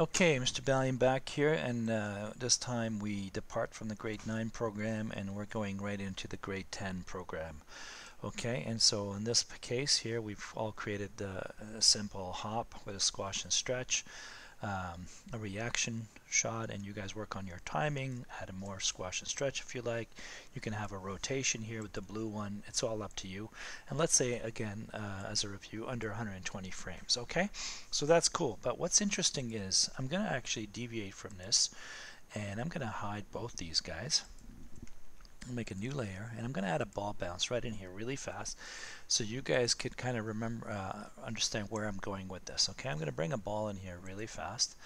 Okay, Mr. Balian back here, and this time we depart from the grade 9 program and we're going right into the grade 10 program. Okay, and so in this case here we've all created a simple hop with a squash and stretch, a reaction shot, and you guys work on your timing, add a more squash and stretch if you like. You can have a rotation here with the blue one. It's all up to you. And let's say again, as a review, under 120 frames. Okay, so that's cool. But what's interesting is I'm going to actually deviate from this, and I'm going to hide both these guys. I'll make a new layer, and I'm going to add a ball bounce right in here really fast so you guys could kind of remember, understand where I'm going with this. Okay, I'm going to bring a ball in here really fast,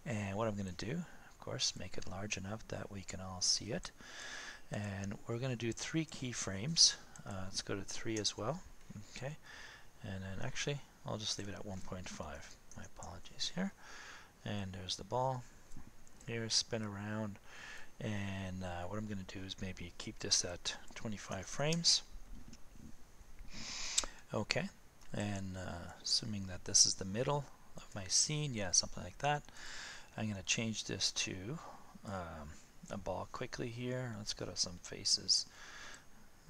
and what I'm going to do, of course, make it large enough that we can all see it. And we're going to do 3 keyframes. Let's go to 3 as well. Okay, and then actually I'll just leave it at 1.5. My apologies here. And there's the ball. Here, spin around. And what I'm going to do is maybe keep this at 25 frames. Okay, and assuming that this is the middle of my scene, yeah, something like that. I'm going to change this to a ball quickly here. Let's go to some faces,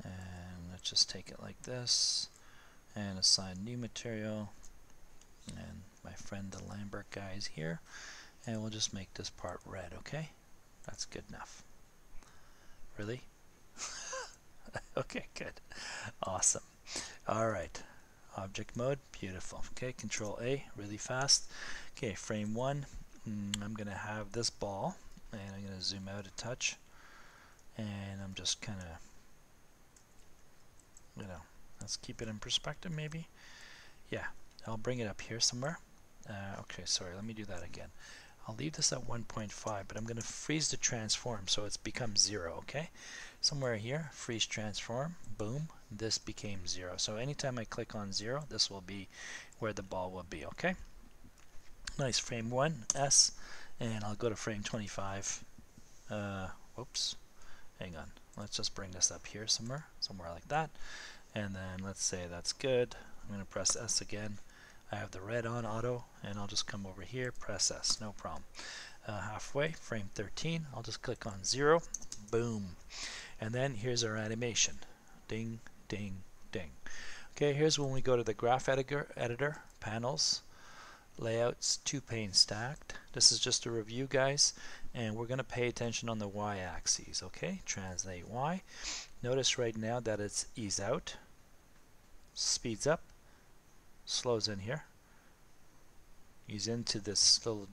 and let's just take it like this, and assign new material, and my friend the Lambert guy is here, and we'll just make this part red. Okay, that's good enough. Really? Okay, good. Awesome. Alright. Object mode. Beautiful. Okay, Control A really fast. Okay, frame 1. I'm going to have this ball, and I'm going to zoom out a touch. And I'm just kind of, let's keep it in perspective maybe. Yeah, I'll bring it up here somewhere. Okay, sorry, let me do that again. I'll leave this at 1.5, but I'm going to freeze the transform so it's become 0, okay? Somewhere here, freeze transform, boom, this became 0. So anytime I click on 0, this will be where the ball will be, okay? Nice, frame 1, S, and I'll go to frame 25. Whoops, hang on. Let's just bring this up here somewhere like that. And then let's say that's good. I'm going to press S again. I have the red on auto, and I'll just come over here, press S, no problem. Halfway, frame 13, I'll just click on 0, boom. And then here's our animation. Ding, ding, ding. Okay, here's when we go to the graph editor, panels, layouts, 2-pane stacked. This is just a review, guys, and we're going to pay attention on the y-axis, okay? Translate y. Notice right now that it's ease out, speeds up, slows in here. He's into this little,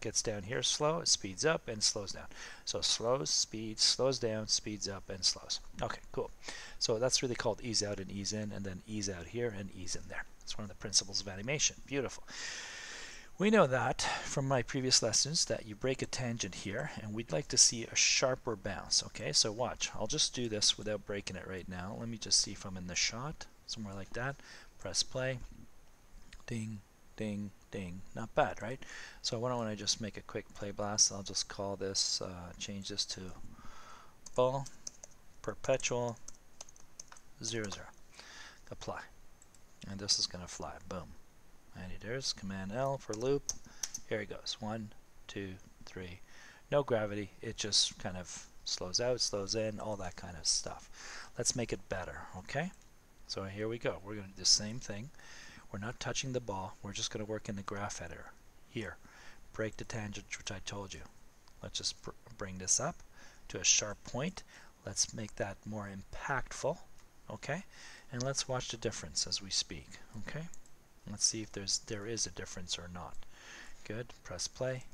gets down here slow, it speeds up and slows down. So slows, speeds, slows down, speeds up and slows. Okay, cool. So that's really called ease out and ease in, and then ease out here and ease in there. It's one of the principles of animation. Beautiful. We know that from my previous lessons that you break a tangent here, and we'd like to see a sharper bounce. Okay, so watch. I'll just do this without breaking it right now. Let me just see if I'm in the shot, somewhere like that. Press play. Ding, ding, ding. Not bad, right? So why don't I just make a quick play blast? I'll just call this, change this to ball, perpetual, 0, 0. Apply. And this is going to fly. Boom. And there's Command L for loop. Here it goes. 1, 2, 3. No gravity. It just kind of slows out, slows in, all that kind of stuff. Let's make it better, okay? So here we go. We're going to do the same thing. We're not touching the ball. We're just going to work in the graph editor. Here, break the tangent, which I told you. Let's just bring this up to a sharp point. Let's make that more impactful, okay? And let's watch the difference as we speak, okay? Let's see if there is a difference or not. Good. Press play.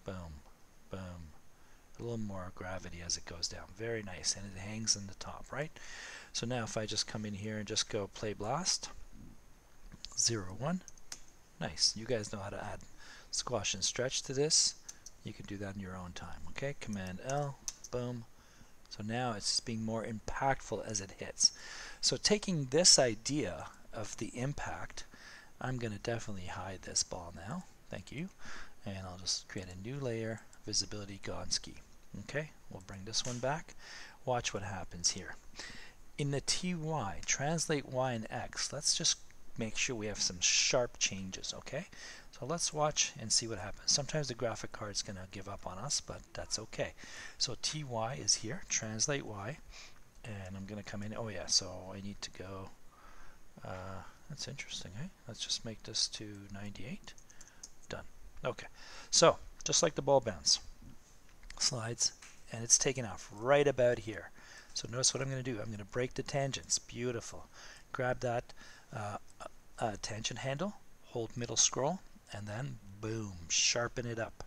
Boom, boom. A little more gravity as it goes down. Very nice, and it hangs in the top, right? So now if I just come in here and just go play blast, 0, 1. Nice. You guys know how to add squash and stretch to this. You can do that in your own time. Okay, Command L, boom. So now it's being more impactful as it hits. So taking this idea of the impact, I'm going to definitely hide this ball now. Thank you. And I'll just create a new layer, visibility Gonski. Okay, we'll bring this one back. Watch what happens here. In the TY, translate Y and X. Let's just make sure we have some sharp changes, okay? So let's watch and see what happens. Sometimes the graphic card's going to give up on us, but that's okay. So TY is here, translate Y, and I'm going to come in. Oh yeah, so I need to go, that's interesting, eh? Let's just make this to 98. Done. Okay, so just like the ball bounce, slides, and it's taken off right about here. So notice what I'm going to do. I'm going to break the tangents. Beautiful. Grab that tangent handle, hold middle scroll, and then boom, sharpen it up.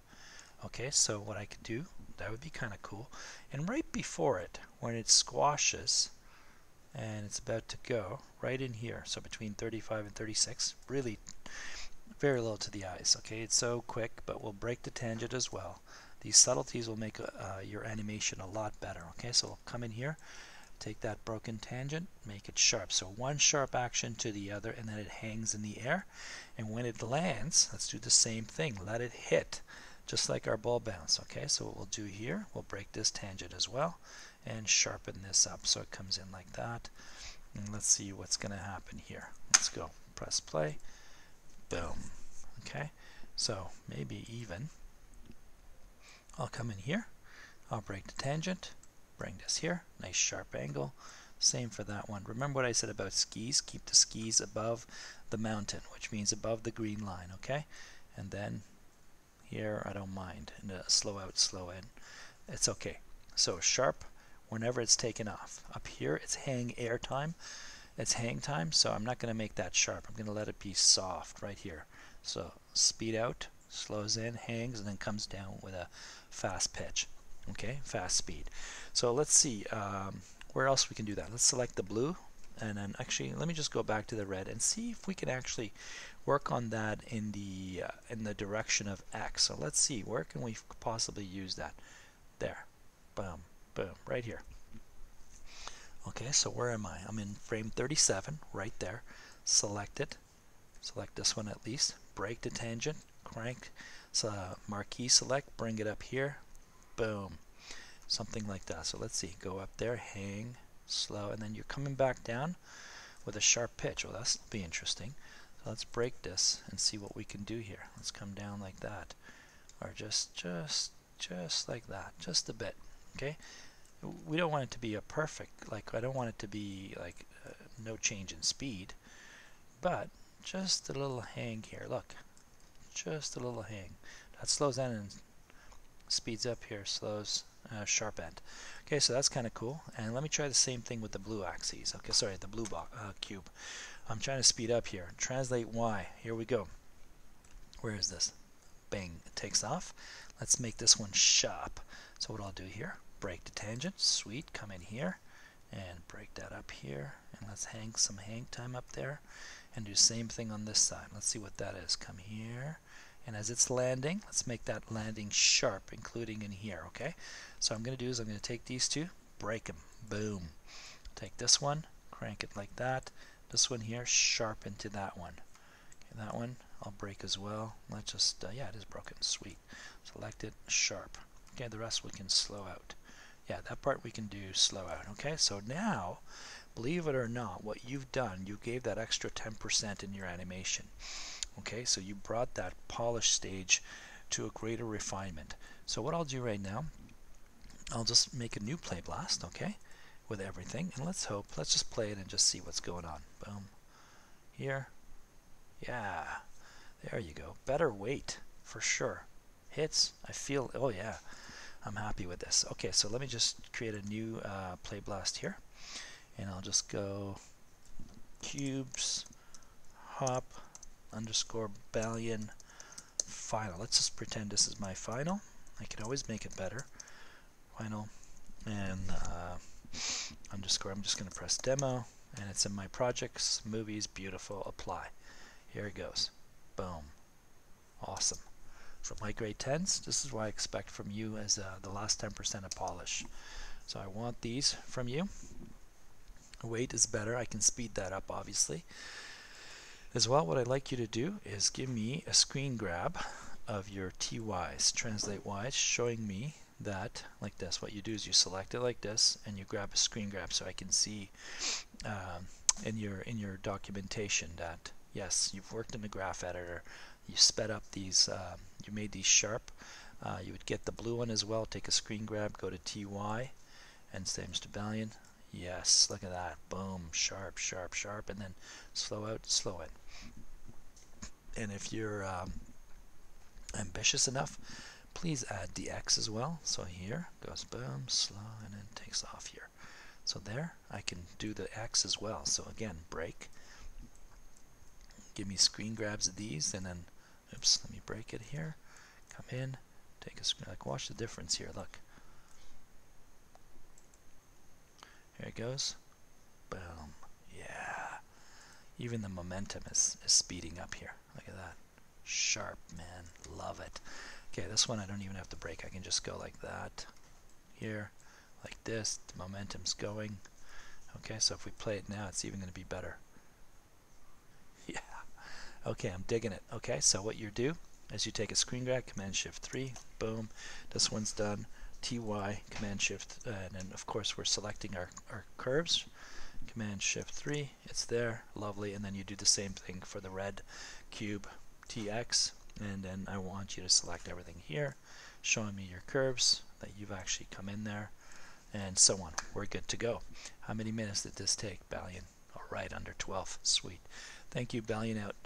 Okay, so what I could do, that would be kind of cool. And right before it, when it squashes and it's about to go, right in here, so between 35 and 36, really very little to the eyes. Okay, it's so quick, but we'll break the tangent as well. These subtleties will make your animation a lot better. Okay, so we'll come in here, take that broken tangent, make it sharp. So one sharp action to the other, and then it hangs in the air. And when it lands, let's do the same thing. Let it hit, just like our ball bounce. Okay, so what we'll do here, we'll break this tangent as well, and sharpen this up so it comes in like that. And let's see what's going to happen here. Let's go. Press play. Boom. Okay, so maybe even. I'll come in here, I'll break the tangent, bring this here, nice sharp angle. Same for that one. Remember what I said about skis? Keep the skis above the mountain, which means above the green line, okay? And then here, I don't mind. And slow out, slow in. It's okay. So sharp whenever it's taken off. Up here, it's hang air time. It's hang time, so I'm not going to make that sharp. I'm going to let it be soft right here. So speed out, slows in, hangs, and then comes down with a fast pitch. Okay, fast speed. So let's see where else we can do that. Let's select the blue, and then actually let me just go back to the red and see if we can actually work on that in the direction of X. So let's see, where can we possibly use that? There, boom, boom, right here. Okay, so where am I? I'm in frame 37, right there. Select it. Select this one at least. Break the tangent. Crank. So marquee select. Bring it up here. Boom. Something like that. So let's see. Go up there. Hang. Slow. And then you're coming back down with a sharp pitch. Well, that'll be interesting. So let's break this and see what we can do here. Let's come down like that. Or just like that. Just a bit. Okay. We don't want it to be a perfect, like I don't want it to be like no change in speed, but just a little hang here. Look, just a little hang. That slows down and speeds up here, slows, sharp end. Okay, so that's kind of cool. And let me try the same thing with the blue axes. Okay, sorry, the blue cube. I'm trying to speed up here. Translate Y. Here we go. Where is this? Bang, it takes off. Let's make this one sharp. So what I'll do here, break the tangent, sweet, come in here and break that up here, and let's hang some hang time up there and do the same thing on this side. Let's see what that is. Come here, and as it's landing, let's make that landing sharp, including in here. Okay, so I'm going to do is I'm going to take these two, break them, boom. Take this one, crank it like that. This one here, sharp into that one. Okay, that one I'll break as well. Let's just yeah, it is broken. Sweet. Select it, sharp. Okay, the rest we can slow out. Yeah, that part we can do slow out. Okay, so now, believe it or not, what you've done, you gave that extra 10% in your animation. Okay, so you brought that polish stage to a greater refinement. So what I'll do right now, I'll just make a new play blast, okay, with everything, and let's just play it and just see what's going on. Boom. Here. Yeah. There you go. Better weight, for sure. Hits, I feel, oh yeah. I'm happy with this. Okay, so let me just create a new play blast here, and I'll just go cubes hop underscore Balian final. Let's just pretend this is my final. I can always make it better. Final and underscore. I'm just going to press demo, and it's in my projects, movies, beautiful, apply. Here it goes. Boom. Awesome. For my grade 10s, this is what I expect from you as the last 10% of polish. So I want these from you. Weight is better. I can speed that up, obviously. As well, what I'd like you to do is give me a screen grab of your TYs, translate Ys, showing me that, like this. What you do is you select it like this, and you grab a screen grab so I can see in your documentation that Yes, you've worked in the graph editor. You sped up these, you made these sharp. You would get the blue one as well. Take a screen grab, go to TY, and say, Mr. Balian. Yes, look at that. Boom, sharp, sharp, sharp, and then slow out, slow it. And if you're ambitious enough, please add the X as well. So here goes boom, slow, and then takes off here. So there, I can do the X as well. So again, break. Give me screen grabs of these, and then, oops, let me break it here. Come in, take a screen, like watch the difference here, look. Here it goes. Boom. Yeah. Even the momentum is speeding up here. Look at that. Sharp, man. Love it. Okay, this one I don't even have to break. I can just go like that. Here. Like this. The momentum's going. Okay, so if we play it now, it's even going to be better. Yeah. Okay, I'm digging it. Okay, so what you do is you take a screen grab, Command-Shift-3, boom. This one's done. TY, Command-Shift, and then of course we're selecting our curves. Command-Shift-3, it's there, lovely. And then you do the same thing for the red cube, TX, and then I want you to select everything here, showing me your curves that you've actually come in there, and so on. We're good to go. How many minutes did this take, Balian? All right, under 12. Sweet. Thank you, Balian out.